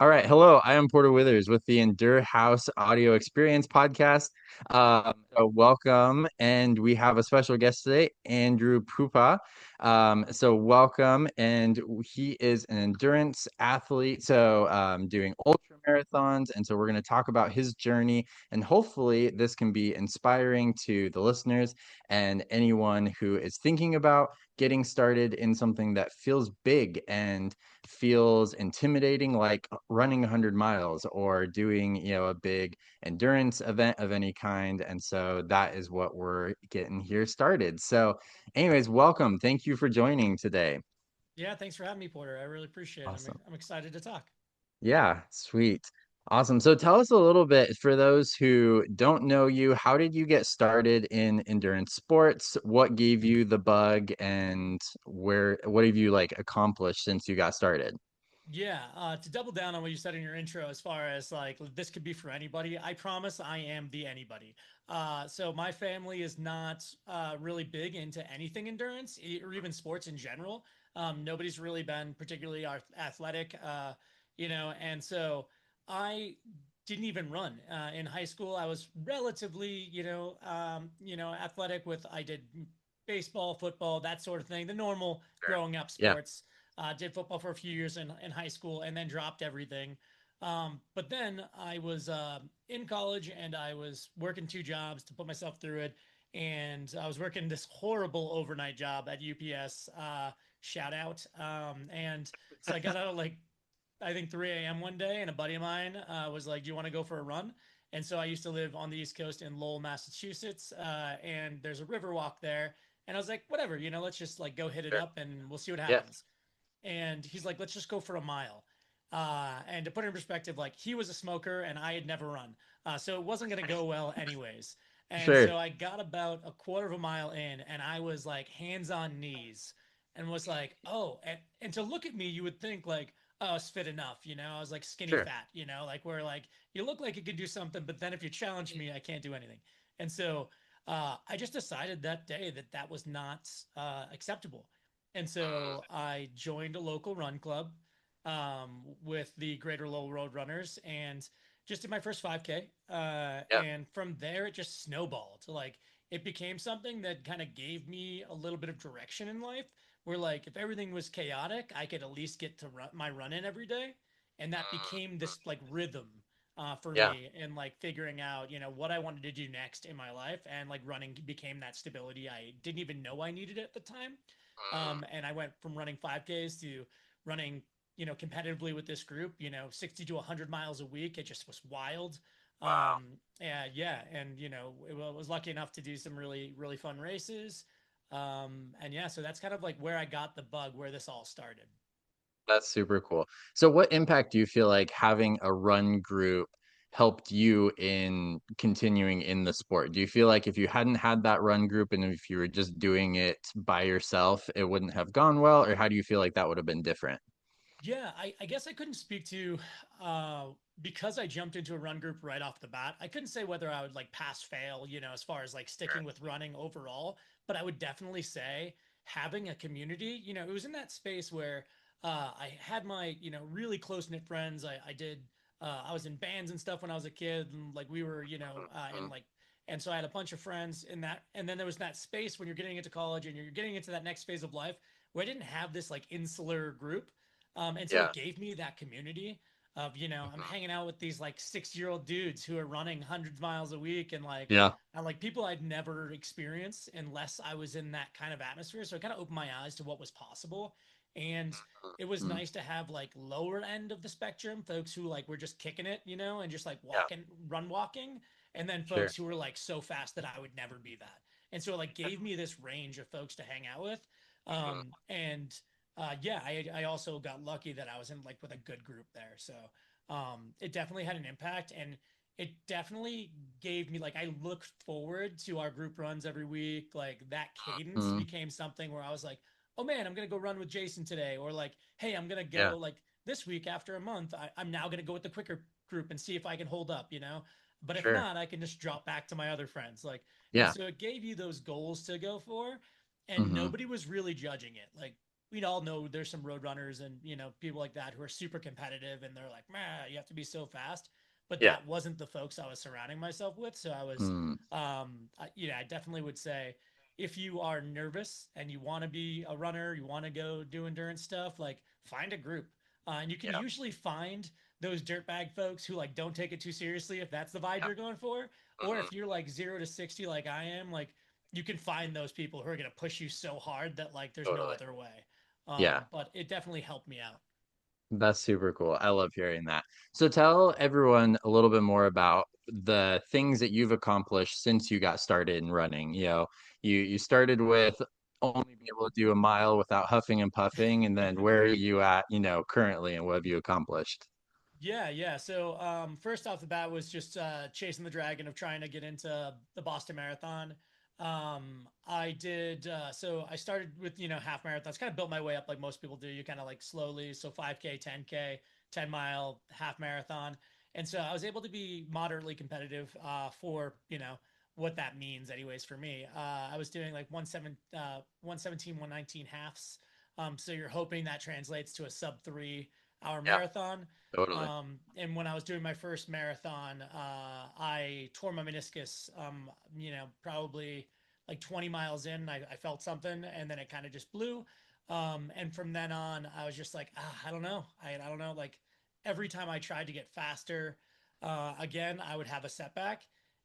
All right. Hello, I am Porter Withers with the EndurHaus Audio Experience podcast. Welcome. And we have a special guest today, Andrew Pupa. Welcome. And he is an endurance athlete, doing ultra marathons. And so, we're going to talk about his journey. And hopefully, this can be inspiring to the listeners and anyone who is thinking about getting started in something that feels big and feels intimidating, like running 100 miles or doing, a big endurance event of any kind. And so that is what we're getting here started. So, anyways, welcome. Thank you for joining today. Yeah, thanks for having me, Porter. I really appreciate it. Awesome. I'm excited to talk. Yeah, sweet. Awesome. So tell us a little bit for those who don't know you, how did you get started in endurance sports? What gave you the bug and what have you like accomplished since you got started? Yeah, to double down on what you said in your intro, as far as like this could be for anybody, I promise I am the anybody. So my family is not really big into anything endurance or even sports in general. Nobody's really been particularly athletic, and so I didn't even run in high school. I was relatively, athletic with I did baseball, football, that sort of thing, the normal Sure. growing up Yeah. sports. Did football for a few years in high school and then dropped everything. But then I was in college and I was working two jobs to put myself through it. And I was working this horrible overnight job at UPS. Shout out. And so I got out at like, I think 3 a.m. one day, and a buddy of mine was like, "Do you want to go for a run?" And so I used to live on the East Coast in Lowell, Massachusetts, and there's a river walk there. And I was like, "Whatever, let's just like go hit it Sure. up, and we'll see what Yeah. happens." And he's like, let's just go for a mile. And to put it in perspective, like he was a smoker and I had never run. So it wasn't going to go well anyways. And Sure. so I got about a quarter of a mile in and I was like hands on knees and was like, oh, and to look at me, you would think like, oh, I was fit enough. I was like skinny Sure. fat, like where like you look like you could do something, but then if you challenge me, I can't do anything. And so I just decided that day that that was not acceptable. And so I joined a local run club with the Greater Lowell Road Runners and just did my first 5K. Yeah. And from there, it just snowballed. Like it became something that kind of gave me a little bit of direction in life where, like, if everything was chaotic, I could at least get to my run in every day. And that became this like rhythm for Yeah. me in like figuring out, what I wanted to do next in my life. And like running became that stability I didn't even know I needed at the time. And I went from running 5Ks to running, competitively with this group, 60 to 100 miles a week. It just was wild. Wow. Yeah. And, was lucky enough to do some really, really fun races. And yeah, so that's kind of like where I got the bug, where this all started. That's super cool. So what impact do you feel like having a run group helped you in continuing in the sport? Do you feel like if you hadn't had that run group and if you were just doing it by yourself, it wouldn't have gone well? Or how do you feel like that would have been different? Yeah, I guess I couldn't speak to uh, because I jumped into a run group right off the bat. I couldn't say whether I would like pass fail, as far as like Sure. sticking with running overall. But I would definitely say having a community. It was in that space where I had my really close knit friends. I did. I was in bands and stuff when I was a kid, and like we were in Mhm. like. And so I had a bunch of friends in that, and then there was that space when you're getting into college and you're getting into that next phase of life where I didn't have this like insular group and so Yeah. it gave me that community of, I'm Mhm. hanging out with these like 6-year-old dudes who are running hundreds of miles a week and like, Yeah. I like people I'd never experienced unless I was in that kind of atmosphere. So it kind of opened my eyes to what was possible. And it was Mhm. nice to have like lower end of the spectrum, folks who like were just kicking it, and just like Yeah. run walking. And then Sure. folks who were like so fast that I would never be that. And so it like gave me this range of folks to hang out with. Mhm. And yeah, I also got lucky that I was in like with a good group there. So it definitely had an impact and it definitely gave me like I looked forward to our group runs every week. Like that cadence Mhm. became something where I was like, oh man, I'm gonna go run with Jason today, or like, hey, I'm gonna Yeah. go like this week after a month. I'm now gonna go with the quicker group and see if I can hold up. But if Sure. not, I can just drop back to my other friends. Like, and Yeah. so it gave you those goals to go for, and Mhm. nobody was really judging it. Like we'd all know there's some road runners and people like that who are super competitive and they're like, man, you have to be so fast. But Yeah. that wasn't the folks I was surrounding myself with. So I was, Mm, I definitely would say if you are nervous and you want to be a runner, you want to go do endurance stuff, like find a group. And you can yeah. usually find those dirtbag folks who like don't take it too seriously if that's the vibe Yeah. you're going for, or Hmm. if you're like 0 to 60 like I am, like you can find those people who are going to push you so hard that like there's no Totally. other way. Yeah. But it definitely helped me out. That's super cool. I love hearing that. So tell everyone a little bit more about the things that you've accomplished since you got started in running. You started with only being able to do a mile without huffing and puffing, and then where are you at, currently, and what have you accomplished? Yeah. So first off the bat was just chasing the dragon of trying to get into the Boston Marathon. I did so I started with half marathons, kind of built my way up like most people do. You kind of like slowly, so 5K, 10K, 10 mile, half marathon, and so I was able to be moderately competitive for what that means, anyways. For me, I was doing like 117, 119 halves. So you're hoping that translates to a sub 3 hour Yeah, marathon. totally. And when I was doing my first marathon, I tore my meniscus, probably like 20 miles in. I felt something and then it kind of just blew. And from then on, I was just like, I don't know. I don't know. Like every time I tried to get faster, again, I would have a setback.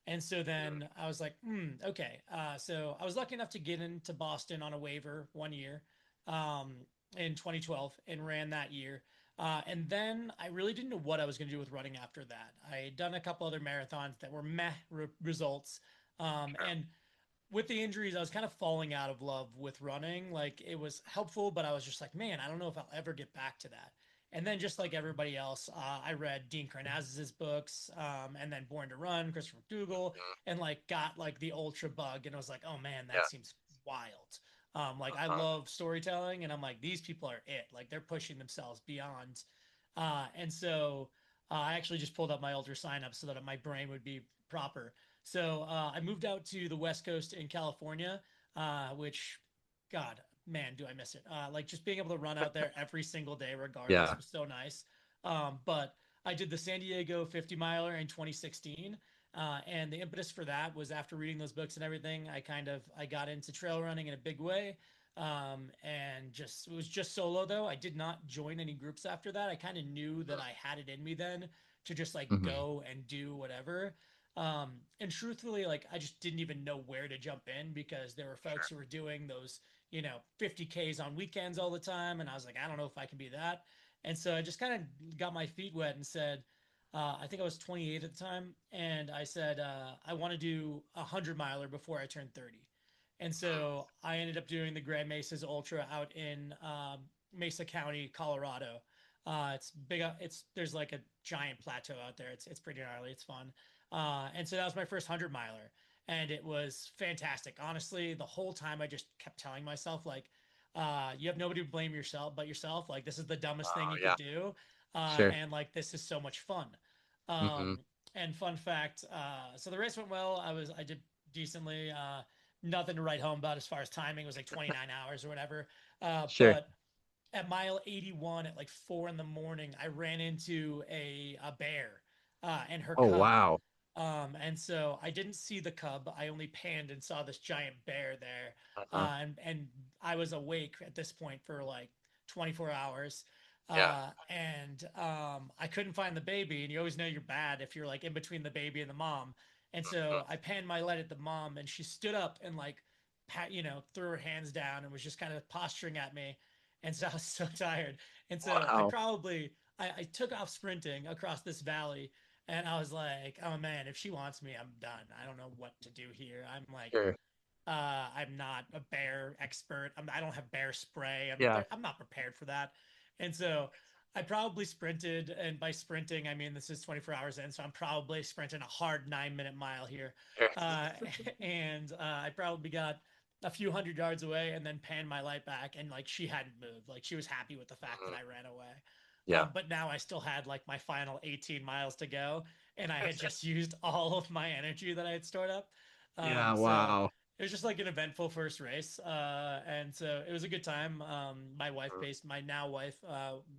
And so Mm, then I was like, okay. So I was lucky enough to get into Boston on a waiver one year um, in 2012 and ran that year. And then I really didn't know what I was going to do with running after that. I had done a couple other marathons that were meh results. sure. And with the injuries, I was kind of falling out of love with running. Like it was helpful, but I was just like, man, I don't know if I'll ever get back to that. And then just like everybody else, I read Dean Karnazes' books, and then Born to Run, Christopher McDougall, Mhm. and like got like the ultra bug, and I was like, oh man, that Yeah. seems wild. Like I Uh-huh. love storytelling, and I'm like, these people are it. Like they're pushing themselves beyond. And so I actually just pulled up my ultra sign up so that my brain would be proper. So I moved out to the West Coast in California, which, God, man, do I miss it. Like just being able to run out there every single day, regardless, Yeah. was so nice. But I did the San Diego 50 miler in 2016. And the impetus for that was after reading those books and everything, I got into trail running in a big way. And just it was just solo though. I did not join any groups after that. I kind of knew that I had it in me then to just like Mm-hmm. go and do whatever. And truthfully, like I just didn't even know where to jump in because there were folks Sure. who were doing those, 50Ks on weekends all the time. And I was like, I don't know if I can be that. And so I just kind of got my feet wet and said, I think I was 28 at the time. And I said, I want to do a 100 miler before I turn 30. And so I ended up doing the Grand Mesas Ultra out in Mesa County, Colorado. It's big. It's there's like a giant plateau out there. It's pretty gnarly. It's fun. And so that was my first 100 miler, and it was fantastic. Honestly, the whole time I just kept telling myself like, you have nobody to blame yourself but yourself. Like this is the dumbest thing Wow. you could Yeah. do, Sure. and like this is so much fun. Mm-hmm. And fun fact, so the race went well. I did decently. Nothing to write home about as far as timing. It was like 29 hours or whatever. Sure. But at mile 81 at like 4 in the morning, I ran into a bear and her Oh, cub. wow. And so I didn't see the cub. I only panned and saw this giant bear there. Uh-huh. And I was awake at this point for like 24 hours. Yeah. And I couldn't find the baby. And you always know you're bad if you're like in between the baby and the mom. And Mhm. so I panned my light at the mom, and she stood up and like, threw her hands down and was just kind of posturing at me. And so I was so tired. And so Wow. I took off sprinting across this valley, and I was like, oh man, if she wants me, I'm done. I don't know what to do here. Sure. I'm not a bear expert. I don't have bear spray. Yeah. I'm not prepared for that. And so I probably sprinted, and by sprinting, I mean this is 24 hours in, so I'm probably sprinting a hard 9 minute mile here. Sure. Uh, and I probably got a few hundred yards away and then panned my light back, and like she hadn't moved. Like she was happy with the fact that Mhm. I ran away. Yeah. But now I still had like my final 18 miles to go, and I had just used all of my energy that I had stored up. Yeah. So Wow. It was just like an eventful first race, and so it was a good time. My wife paced, my now wife,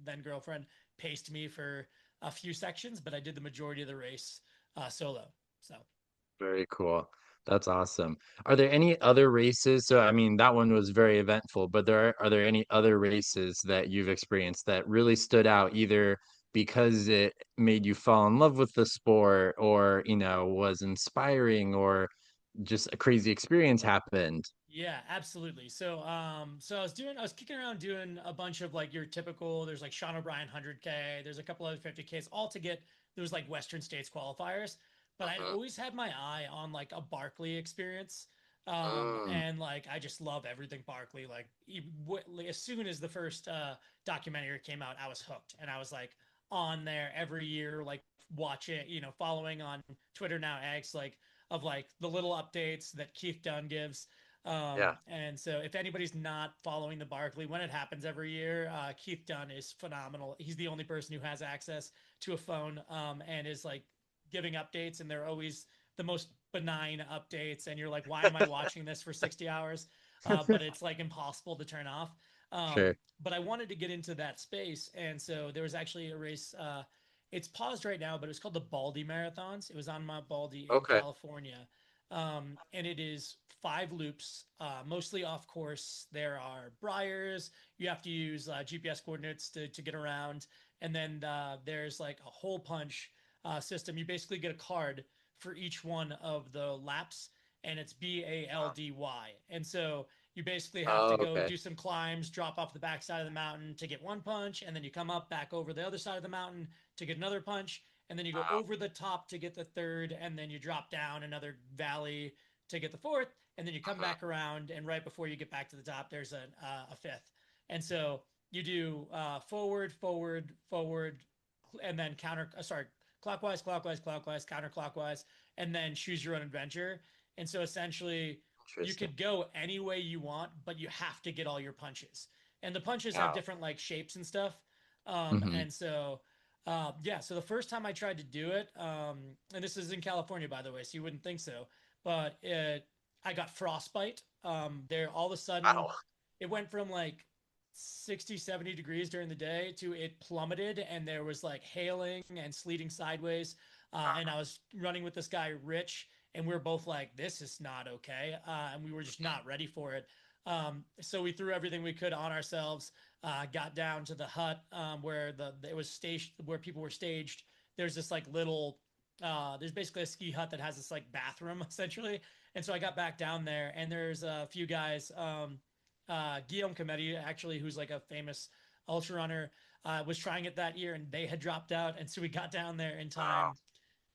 then girlfriend, paced me for a few sections, but I did the majority of the race solo. So Very cool. That's awesome. Are there any other races? So, I mean, that one was very eventful, but are there any other races that you've experienced that really stood out, either because it made you fall in love with the sport or, was inspiring or just a crazy experience happened? yeah, absolutely. So I was kicking around doing a bunch of like your typical. There's like Sean O'Brien 100K. There's a couple other 50Ks, all to get those like Western States qualifiers. But I'd Mhm. always had my eye on like a Barkley experience. Mm, And like I just love everything Barkley. Like, as soon as the first documentary came out, I was hooked, and I was like on there every year, like watch it, following on Twitter now X, like of like the little updates that Keith Dunn gives. yeah, And so if anybody's not following the Barkley when it happens every year, Keith Dunn is phenomenal. He's the only person who has access to a phone, and is like giving updates, and they're always the most benign updates. And you're like, why am I watching this for 60 hours? But it's like impossible to turn off. sure. But I wanted to get into that space. And so there was actually a race. It's paused right now, but it was called the Baldy Marathons. It was on Mount Baldy in Okay. California. And it is 5 loops, mostly off course. There are briars. You have to use GPS coordinates to get around. And then there's like a hole punch system. You basically get a card for each one of the laps, and it's BALDY. And so you basically have to Oh, go okay. do some climbs, drop off the backside of the mountain to get one punch, and then you come up back over the other side of the mountain to get another punch, and then you go Wow. over the top to get the third, and then you drop down another valley to get the fourth, and then you come Mhm. back around, and right before you get back to the top, there's a fifth. And so you do forward, forward, forward, and then clockwise, clockwise, clockwise, counterclockwise, and then choose your own adventure. And so essentially, you Interesting. could go any way you want, but you have to get all your punches. And the punches have Wow. different like shapes and stuff. Hmm. And so yeah, so the first time I tried to do it, and this is in California, by the way, so you wouldn't think so, but I got frostbite. There, all of a sudden, Wow. it went from like 60, 70 degrees during the day to it plummeted, and there was like hailing and sleeting sideways. And I was running with this guy, Rich, and we were both like, this is not okay. And we were just not ready for it. So we threw everything we could on ourselves, got down to the hut where it was staged, where people were staged. There's this like little, there's basically a ski hut that has this like bathroom essentially. And so I got back down there, and there's a few guys, Guillaume Cometti, actually, who's like a famous ultra runner, was trying it that year, and they had dropped out. And so we got down there in Wow. time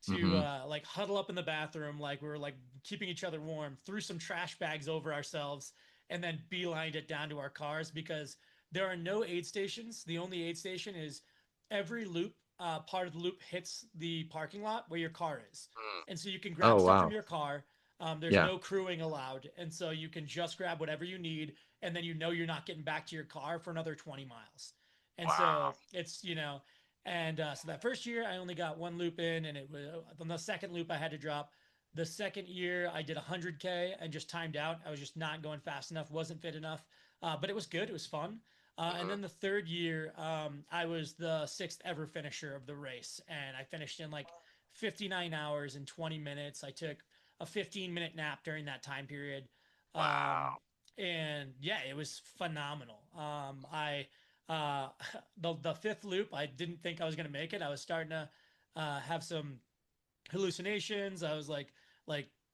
to Hmm. like huddle up in the bathroom, like we were like keeping each other warm, threw some trash bags over ourselves, and then beelined it down to our cars because there are no aid stations. The only aid station is every loop. Part of the loop hits the parking lot where your car is, and so you can grab Oh, stuff from wow. your car. There's Yeah. no crewing allowed, and so you can just grab whatever you need, and then you're not getting back to your car for another 20 miles. And Wow. so it's and so that first year, I only got one loop in, and it was on the second loop I had to drop. The second year, I did 100K and just timed out. I was just not going fast enough, wasn't fit enough, but it was good. It was fun. And Hmm. then the third year, I was the sixth ever finisher of the race, and I finished in like 59 hours and 20 minutes. I took a 15-minute nap during that time period. Um, Wow. and yeah, it was phenomenal. I uh, the fifth loop, I didn't think I was gonna make it. I was starting to have some hallucinations. Like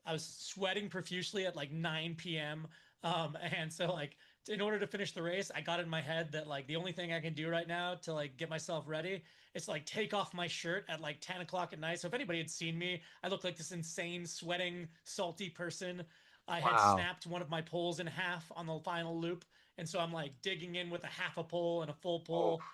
I was sweating profusely at like 9 p.m. And so like in order to finish the race, I got in my head that like the only thing I can do right now to like get myself ready is to like take off my shirt at like 10 o'clock at night. So if anybody had seen me, I looked like this insane, sweating, salty person. I had Wow. snapped one of my poles in half on the final loop. And so I'm like digging in with a half a pole and a full Oh, pole,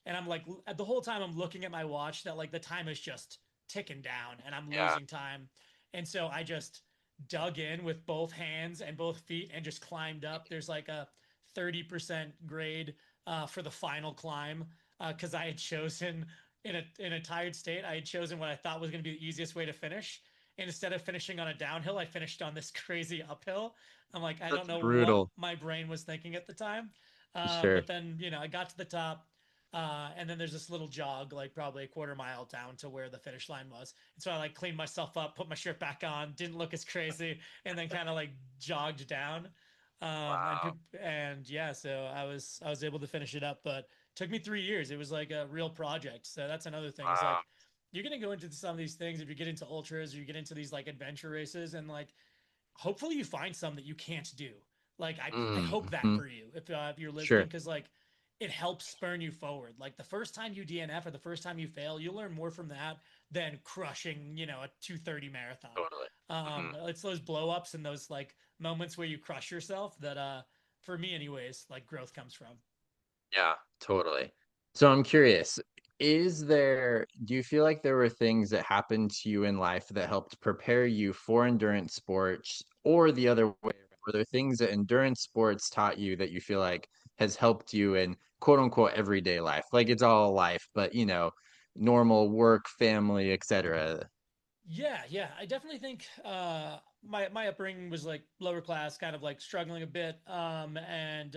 and I'm like the whole time I'm looking at my watch that like the time is just ticking down and I'm yeah. losing time. And so I just dug in with both hands and both feet and just climbed up. There's like a 30% grade for the final climb because I had chosen in a tired state. I had chosen what I thought was going to be the easiest way to finish. And instead of finishing on a downhill, I finished on this crazy uphill. I'm like, I don't That's know what brutal. my brain was thinking at the time. Sure. But then, I got to the top. And then there's this little jog, like probably a quarter mile down to where the finish line was. And so I like cleaned myself up, put my shirt back on, didn't look as crazy, and then kind of like jogged down. Wow. And yeah, so I was able to finish it up, but it took me 3 years. It was like a real project. So that's another thing is Wow. like you're gonna go into some of these things if you get into ultras or you get into these like adventure races and like hopefully you find some that you can't do. Like I hope that Mm-hmm. for you if you're listening Sure. because like it helps spurn you forward. Like the first time you DNF or the first time you fail, you'll learn more from that than crushing a 2:30 marathon. Totally. Hmm. It's those blow ups and those like moments where you crush yourself that for me anyways like growth comes from. Yeah, totally. So I'm curious, do you feel like there were things that happened to you in life that helped prepare you for endurance sports or the other way around? Were there things that endurance sports taught you that you feel like has helped you in quote unquote everyday life? Like it's all life, but normal work, family, etc. Yeah. I definitely think my upbringing was like lower class, kind of like struggling a bit. And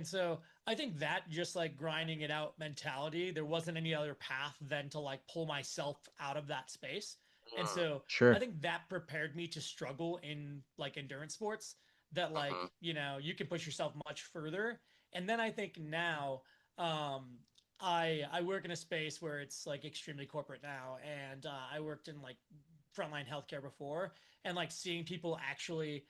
so I think that just like grinding it out mentality, there wasn't any other path than to like pull myself out of that space. And so I Sure. think that prepared me to struggle in like endurance sports that like, Hmm. you can push yourself much further. And then I think now um I work in a space where it's like extremely corporate now, and I worked in like frontline healthcare before, and like seeing people actually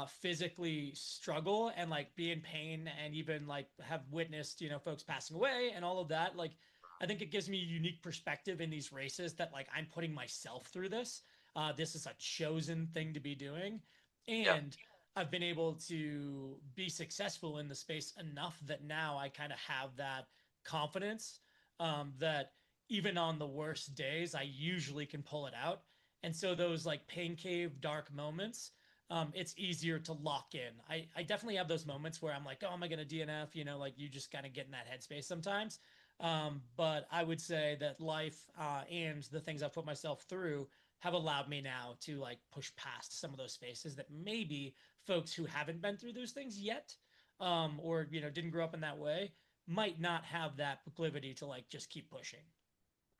physically struggle and like be in pain, and even like have witnessed folks passing away and all of that. Like, I think it gives me a unique perspective in these races that like I'm putting myself through this. This is a chosen thing to be doing, Yeah. and I've been able to be successful in the space enough that now I kind of have that confidence that even on the worst days, I usually can pull it out. And so those like pain cave dark moments, it's easier to lock in. I definitely have those moments where I'm like, oh, am I going to DNF? Like you just kind of get in that headspace sometimes. But I would say that life and the things I've put myself through have allowed me now to like push past some of those spaces that maybe folks who haven't been through those things yet or didn't grow up in that way might not have that proclivity to like just keep pushing.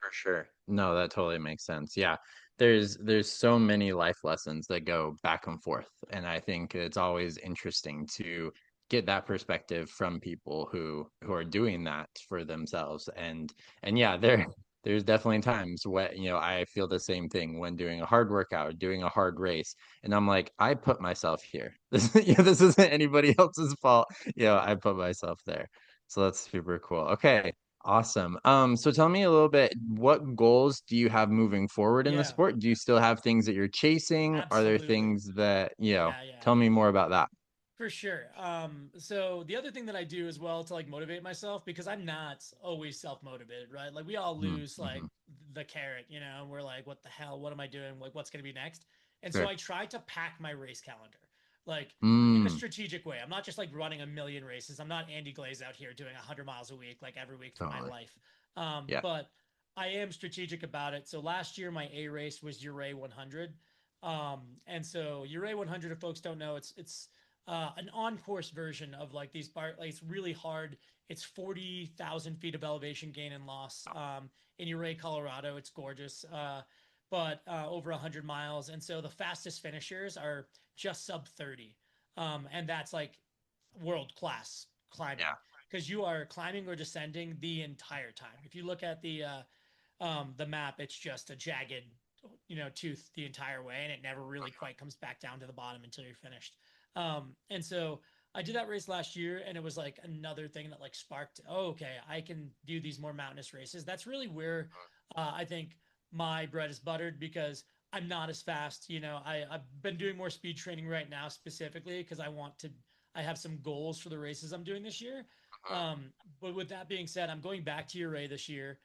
For sure. No, that totally makes sense. Yeah. There's so many life lessons that go back and forth. And I think it's always interesting to get that perspective from people who are doing that for themselves. And yeah, there's definitely times when, I feel the same thing when doing a hard workout, doing a hard race. And I'm like, I put myself here. This isn't anybody else's fault. I put myself there. So that's super cool. Okay. Awesome. So tell me a little bit, what goals do you have moving forward in the Yeah, sport? Do you still have things that you're chasing? Are there absolutely. things that, Yeah. tell me more about that. For sure. So the other thing that I do as well to like motivate myself because I'm not always self-motivated, right? Like we all lose Mm-hmm. like the carrot, and we're like, what the hell? What am I doing? Like, what's gonna be next? And so Sure. I try to pack my race calendar, like in a Mm, strategic way. I'm not just like running a million races. I'm not Andy Glaze out here doing 100 miles a week, like every week for my totally. life. Yeah. But I am strategic about it. So last year my A race was Uray 100. And so Uray 100, if folks don't know, it's an on-course version of like these like it's really hard. It's 40,000 feet of elevation gain and loss in Uray, Colorado. It's gorgeous, but over 100 miles. And so the fastest finishers are just sub 30. And that's like world class Yeah. climbing because you are climbing or descending the entire time. If you look at the map, it's just a jagged, tooth the entire way, and it never really quite comes back down to the bottom until you're finished. And so I did that race last year, and it was like another thing that like sparked, oh, okay, I can do these more mountainous races. That's really where I think my bread is buttered because I'm not as fast. I've been doing more speed training right now specifically because I have some goals for the races I'm doing this year. Um, but with that being said, I'm going back to Uray this year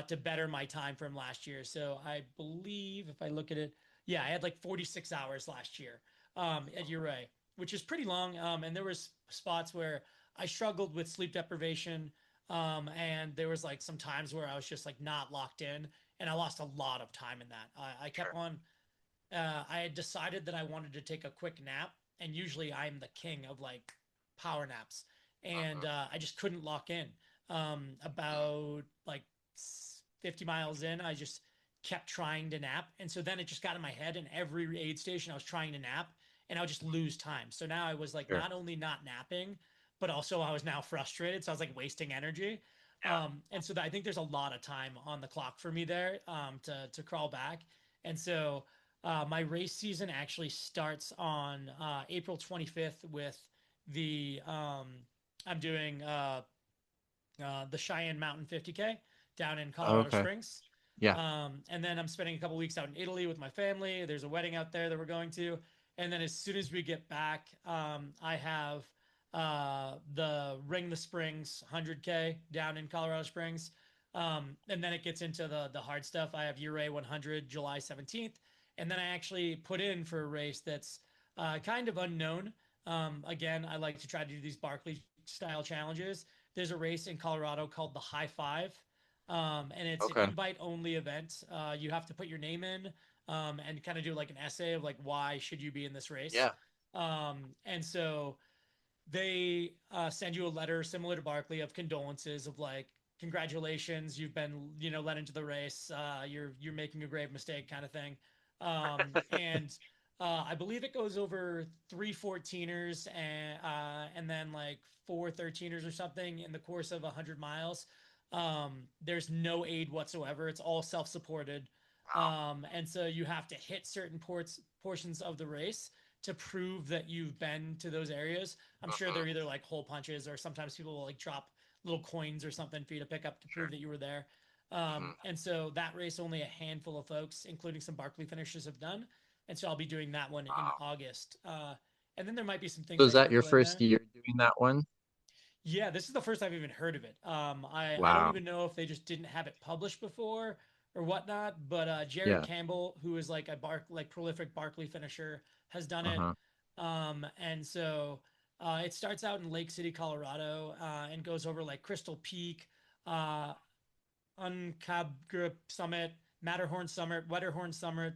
to better my time from last year. So I believe if I look at it, yeah, I had like 46 hours last year at Uray, which is pretty long. And there was spots where I struggled with sleep deprivation. And there was like some times where I was just like not locked in, and I lost a lot of time in that. I kept Sure. on I had decided that I wanted to take a quick nap, and usually I'm the king of like power naps, and Mhm. I just couldn't lock in. About like 50 miles in, I just kept trying to nap, and so then it just got in my head, and every aid station I was trying to nap, and I would just lose time. So now I was like Sure. not only not napping, but also I was now frustrated, so I was like wasting energy. Yeah. And so I think there's a lot of time on the clock for me there to crawl back. And so my race season actually starts on April 25th with the I'm doing the Cheyenne Mountain 50K down in Colorado Okay. Springs. Yeah. And then I'm spending a couple weeks out in Italy with my family. There's a wedding out there that we're going to. And then as soon as we get back, I have the Ring the Springs 100K down in Colorado Springs. And then it gets into the hard stuff. I have Uray 100 July 17th. And then I actually put in for a race that's kind of unknown. Again, I like to try to do these Barkley style challenges. There's a race in Colorado called the High Five, and it's an Okay. invite only event. You have to put your name in and kind of do like an essay of like why should you be in this race. Yeah. And so they send you a letter similar to Barkley of condolences of like congratulations, you've been let into the race. You're making a grave mistake kind of thing. And I believe it goes over three 14ers and then like four 13ers or something in the course of 100 miles. There's no aid whatsoever. It's all self-supported. Wow. And so you have to hit certain portions of the race to prove that you've been to those areas. I'm sure Mhm. they're either like hole punches or sometimes people will like drop little coins or something for you to pick up to prove Sure. that you were there. Mhm. And so that race only a handful of folks, including some Barkley finishers, have done. And so I'll be doing that one in Wow. August. And then there might be some So things is I that your sprinkle in first there. year doing that one? Yeah, this is the first I've even heard of it. I don't Wow. even know if they just didn't have it published before or whatnot. But Jared Yeah. Campbell, who is like a prolific Barkley finisher, has done it. Uh-huh. And so it starts out in Lake City, Colorado, and goes over like Crystal Peak, uh, Uncabgrip Summit, Matterhorn Summit, Wetterhorn Summit,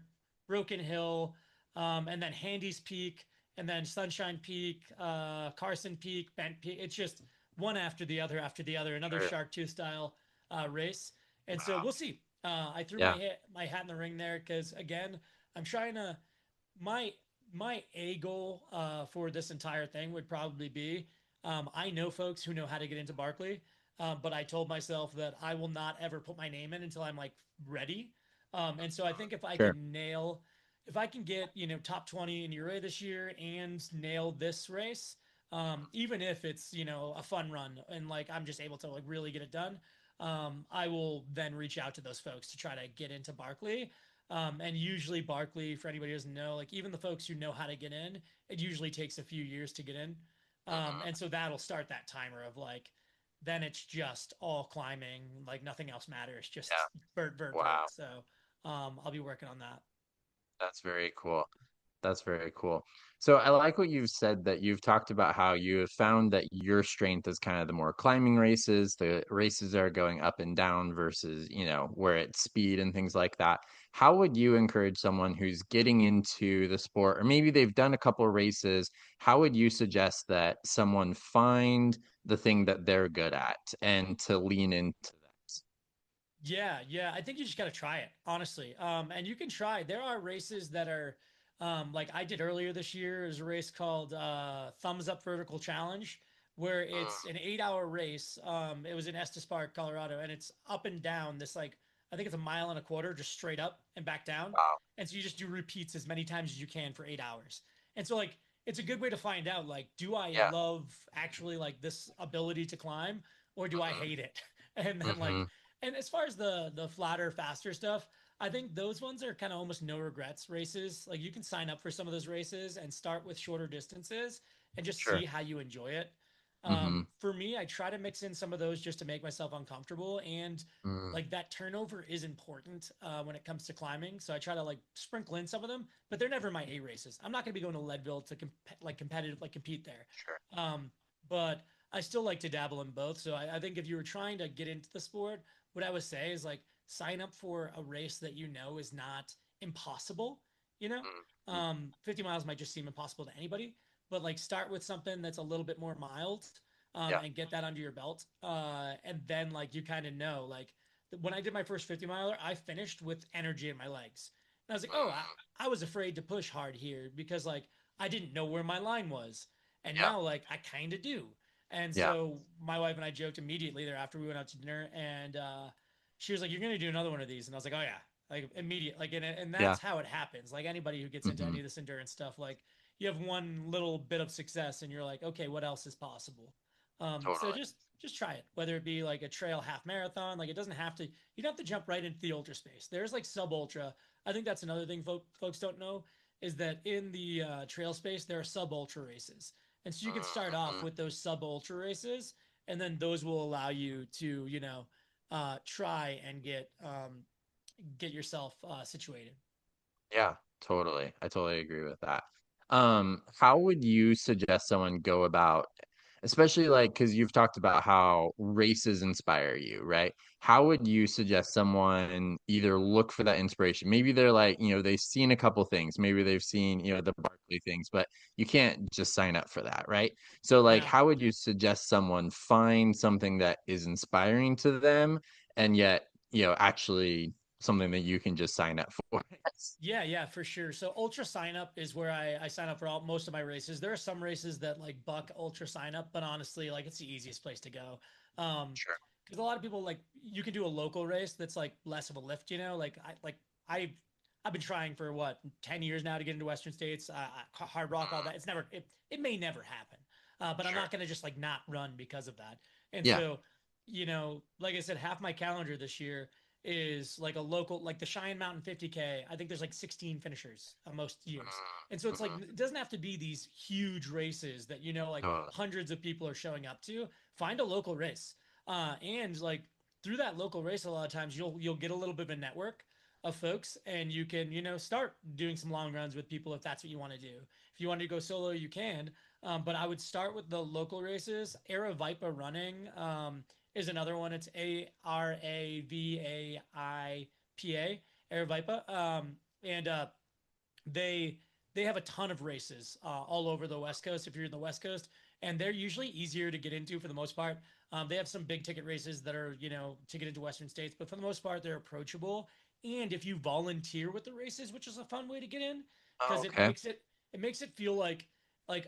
Broken Hill, and then Handy's Peak, and then Sunshine Peak, Carson Peak, Bent Peak. It's just one after the other, another Sure. Shark Tooth style race. And so Wow. we'll see. I threw Yeah. my hat in the ring there because again, I'm trying to my my a goal for this entire thing would probably be I know folks who know how to get into Barkley, but I told myself that I will not ever put my name in until I'm like ready. And so I think Sure. if I can get top 20 in Uray this year and nail this race, even if it's a fun run and like I'm just able to like really get it done, I will then reach out to those folks to try to get into Barkley. And usually Barkley, for anybody who doesn't know, like even the folks who know how to get in, it usually takes a few years to get in. Mhm. And so that'll start that timer of like, then it's just all climbing, like nothing else matters, Yeah. just vert, vert, vert. Wow. So I'll be working on that. That's very cool. That's very cool. So I like what you've said that you've talked about how you have found that your strength is kind of the more climbing races, the races that are going up and down versus, where it's speed and things like that. How would you encourage someone who's getting into the sport, or maybe they've done a couple races, how would you suggest that someone find the thing that they're good at and to lean into that? Yeah, yeah. I think you just got to try it, honestly. And you can try. There are races that are, like I did earlier this year. There's a race called Thumbs Up Vertical Challenge, where it's Mm, an 8 hour race. It was in Estes Park, Colorado, and it's up and down this like I think it's a mile and a quarter, just straight up and back down. wow. And so you just do repeats as many times as you can for 8 hours. And so like it's a good way to find out like, do I Yeah. love actually like this ability to climb, or do I Hmm. hate it? And then like Hmm. and as far as the flatter, faster stuff, I think those ones are kind of almost no regrets races. Like you can sign up for some of those races and start with shorter distances and just see Sure. how you enjoy it. Hmm. For me, I try to mix in some of those just to make myself uncomfortable, and Mm, like that turnover is important when it comes to climbing. So I try to like sprinkle in some of them, but they're never my A races. I'm not going to be going to Leadville to competitive like compete there. sure. But I still like to dabble in both. So I think if you were trying to get into the sport, what I would say is like sign up for a race that you know is not impossible you know? Mm-hmm. 50 miles might just seem impossible to anybody, but like start with something that's a little bit more mild, Yeah. and get that under your belt. And then like you kind of know, like when I did my first 50 miler, I finished with energy in my legs. And I was like, oh, Mm, I was afraid to push hard here because like I didn't know where my line was. And yeah. now like I kind of do. And Yeah. so my wife and I joked immediately thereafter we went out to dinner, and she was like, "You're gonna do another one of these," and I was like, "Oh yeah." Like immediate, like and Yeah. that's how it happens. Like anybody who gets into Hmm. any of this endurance stuff, like you have one little bit of success, and you're like, okay, what else is possible? So Totally. just try it. Whether it be like a trail half marathon, like it doesn't have to. You don't have to jump right into the ultra space. There's like sub ultra. I think that's another thing folks don't know is that in the trail space there are sub ultra races, and so you can start off Hmm. with those sub ultra races, and then those will allow you to try and get yourself situated. Yeah, totally. I totally agree with that. How would you suggest someone go about, especially like because you've talked about how races inspire you, right? How would you suggest someone either look for that inspiration? Maybe they're like, they've seen a couple things, maybe they've seen, the Barkley things, but you can't just sign up for that, right? So like, Yeah. how would you suggest someone find something that is inspiring to them and yet, actually something that you can just sign up for? Yeah, yeah, for sure. So ultra sign up is where I sign up for most of my races. There are some races that like buck ultra sign up, but honestly, like it's the easiest place to go. Sure. Because a lot of people like you can do a local race that's like less of a lift, you know. I've I've been trying for what 10 years now to get into Western States, hard rock, all Mm, that. It may never happen, but I'm sure. not gonna just like not run because of that. And Yeah. so, like I said, half my calendar this year is like a local, like the Cheyenne Mountain 50K. I think there's like 16 finishers most years. And so it's like, Mm-hmm. it doesn't have to be these huge races that, like Totally. hundreds of people are showing up to. Find a local race. And like through that local race, a lot of times you'll get a little bit of a network of folks, and you can, start doing some long runs with people if that's what you want to do. If you want to go solo, you can. But I would start with the local races. Era Vipa Running, is another one. It's ARAVAIPA, Aravaipa. And they they have a ton of races all over the West Coast if you're in the West Coast, and they're usually easier to get into for the most part. They have some big ticket races that are to get into Western states, but for the most part they're approachable. And if you volunteer with the races, which is a fun way to get in, Oh, because okay. it makes it feel like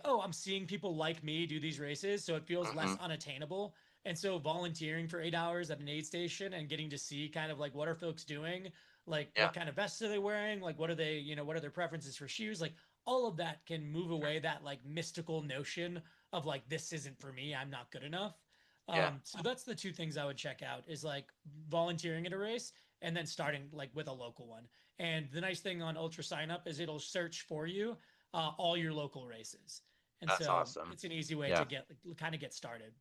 oh, I'm seeing people like me do these races, so it feels Hmm. less unattainable. And so volunteering for 8 hours at an aid station and getting to see kind of like what are folks doing, like Yeah. what kind of vests are they wearing, like what are they, what are their preferences for shoes, like all of that can move away that like mystical notion of like this isn't for me, I'm not good enough. Yeah. So that's the two things I would check out is like volunteering at a race and then starting like with a local one. And the nice thing on Ultra Sign Up is it'll search for you all your local races, and That's so awesome. it's an easy way to Yeah. get kind of get started.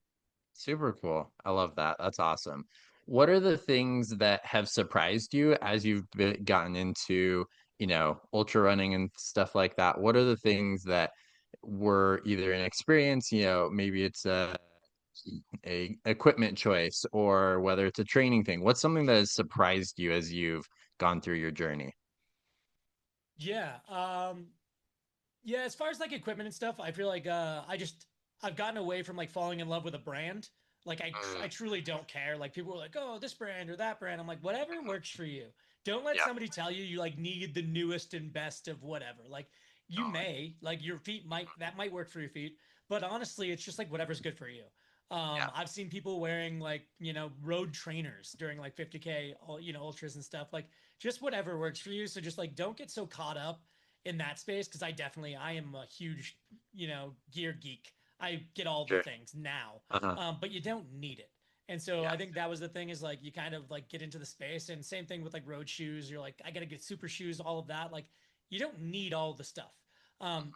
Super cool. I love that. That's awesome. What are the things that have surprised you as you've gotten into, ultra running and stuff like that? What are the things that were either an experience, maybe it's a equipment choice or whether it's a training thing? What's something that has surprised you as you've gone through your journey? Yeah. Yeah, as far as like equipment and stuff, I feel like I've gotten away from like falling in love with a brand. Like I Mm, truly don't care. Like people are like, "Oh, this brand or that brand." I'm like, "Whatever mhm. works for you." Don't let Yeah, somebody tell you you like need the newest and best of whatever. Like you totally. may, like your feet might work for your feet, but honestly, it's just like whatever's good for you. Yeah, I've seen people wearing like, road trainers during like 50K, ultras and stuff. Like just whatever works for you. So just like don't get so caught up in that space because I am a huge gear geek. I get all the sure. things now, Uh-huh. but you don't need it. And so Yeah, I think that was the thing is like you kind of like get into the space, and same thing with like road shoes. You're like I gotta get super shoes, all of that. Like you don't need all the stuff.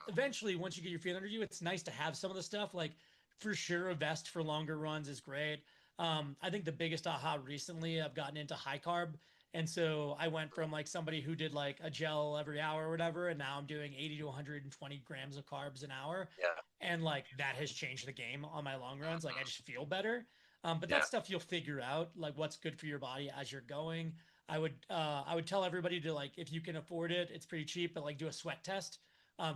Eventually, once you get your feet under you, it's nice to have some of the stuff. Like for sure, a vest for longer runs is great. I think the biggest aha recently, I've gotten into high carb, and so I went from like somebody who did like a gel every hour or whatever, and now I'm doing 80 to 120 grams of carbs an hour. yeah, And like that has changed the game on my long runs. Like I mhm, just feel better. But yeah, that stuff you'll figure out, like what's good for your body as you're going. I would tell everybody to like if you can afford it, it's pretty cheap, but like do a sweat test.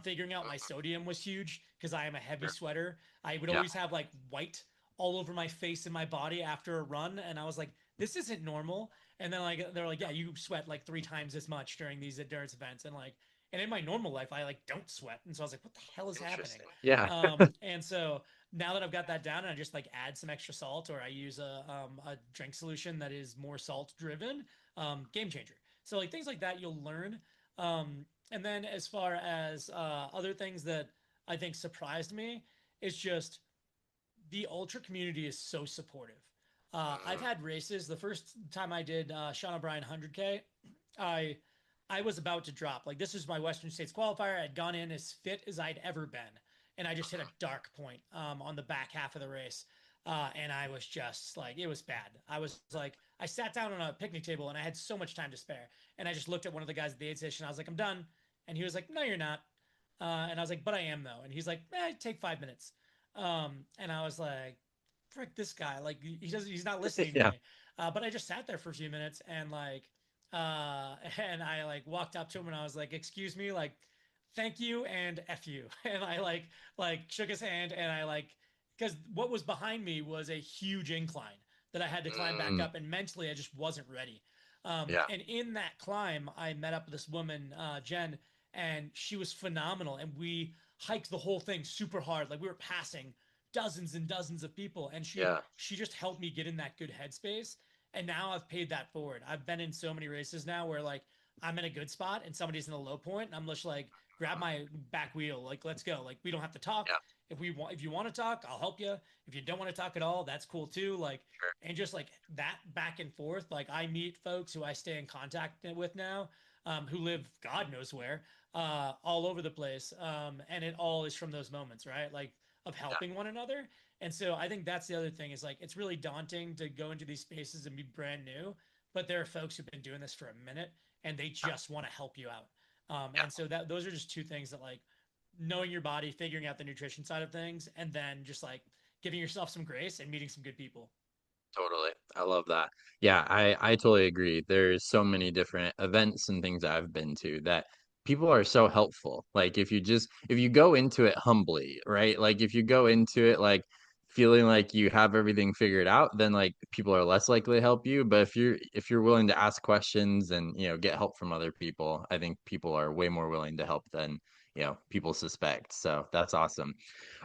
Figuring out my sodium was huge because I am a heavy Sure. sweater. I would Yeah. always have like white all over my face and my body after a run, and I was like, this isn't normal. And then like they're like, yeah, you sweat like 3 times as much during these endurance events, and like, and in my normal life, I like don't sweat, and so I was like, what the hell is happening? Interesting. Yeah. And so now that I've got that down, and I just like add some extra salt, or I use a drink solution that is more salt driven, game changer. So like things like that, you'll learn. And then as far as other things that I think surprised me, it's just the ultra community is so supportive. I've Mm, had races. The first time I did Sean O'Brien 100K, I I was about to drop. Like this was my Western States qualifier. I'd gone in as fit as I'd ever been, and I just hit a dark point on the back half of the race, and I was just like, it was bad. I was like, I sat down on a picnic table and I had so much time to spare, and I just looked at one of the guys at the aid station. I was like, I'm done, and he was like, No, you're not. And I was like, But I am though, and he's like, Take 5 minutes. And I was like, frick this guy. Like he's not listening to yeah. me. But I just sat there for a few minutes and like, and I like walked up to him and I was like, excuse me, like, thank you and F you. And I like shook his hand and I like, because what was behind me was a huge incline that I had to climb back Mm, up. And mentally I just wasn't ready. yeah. And in that climb, I met up with this woman, Jen, and she was phenomenal. And we hiked the whole thing super hard. Like we were passing dozens and dozens of people, and Yeah. she just helped me get in that good headspace. And now I've paid that forward. I've been in so many races now where like I'm in a good spot and somebody's in a low point, and I'm just like grab my back wheel, like let's go. Like we don't have to talk. Yeah. If you want to talk, I'll help you. If you don't want to talk at all, that's cool too. Like Sure. and just like that back and forth. Like I meet folks who I stay in contact with now, who live God knows where, all over the place. And it all is from those moments, right? Like of Yeah. helping one another. And so I think that's the other thing is like it's really daunting to go into these spaces and be brand new, but there are folks who've been doing this for a minute and they Yeah. just want to help you out. Yeah. And so that those are just two things that like knowing your body, figuring out the nutrition side of things, and then just like giving yourself some grace and meeting some good people. Totally. I love that. Yeah, I totally agree. There's so many different events and things I've been to that people are so helpful. Like if you go into it humbly, right? Like if you go into it like feeling like you have everything figured out, then like people are less likely to help you. But if you're willing to ask questions and, get help from other people, I think people are way more willing to help than, people suspect. So that's awesome.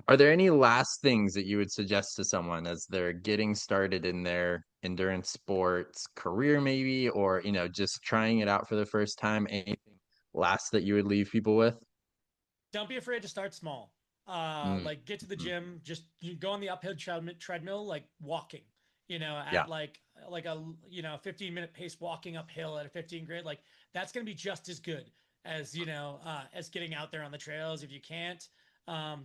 Are there any last things that you would suggest to someone as they're getting started in their endurance sports career, maybe, or, just trying it out for the first time? Anything last that you would leave people with? Don't be afraid to start small. Mm, Like get to the mm, gym, just you go on the uphill treadmill, like walking, yeah, at like a 15-minute pace walking uphill at a 15 grade, like that's going to be just as good as, as getting out there on the trails if you can't.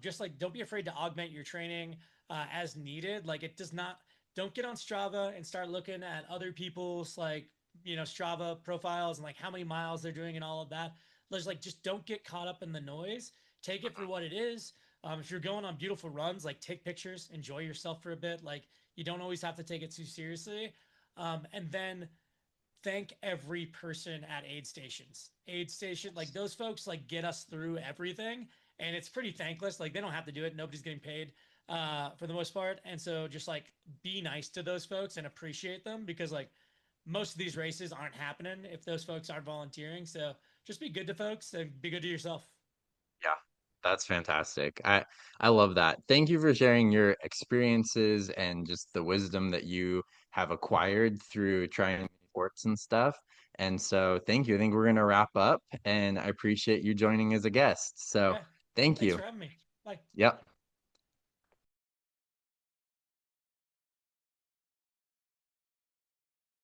Just like don't be afraid to augment your training as needed. Like it does not, don't get on Strava and start looking at other people's like, Strava profiles and like how many miles they're doing and all of that. Just don't get caught up in the noise. Take it for what it is. If you're going on beautiful runs, like take pictures, enjoy yourself for a bit. Like you don't always have to take it too seriously. And then thank every person at aid stations. Aid station, like those folks, like get us through everything, and it's pretty thankless. Like they don't have to do it. Nobody's getting paid for the most part, and so just like be nice to those folks and appreciate them because like most of these races aren't happening if those folks aren't volunteering. So just be good to folks and be good to yourself. yeah, that's fantastic. I love that. Thank you for sharing your experiences and just the wisdom that you have acquired through trying sports and stuff. And so, thank you. I think we're going to wrap up, and I appreciate you joining as a guest. So, Yeah. thank Thanks you. for having me. Bye. Yep.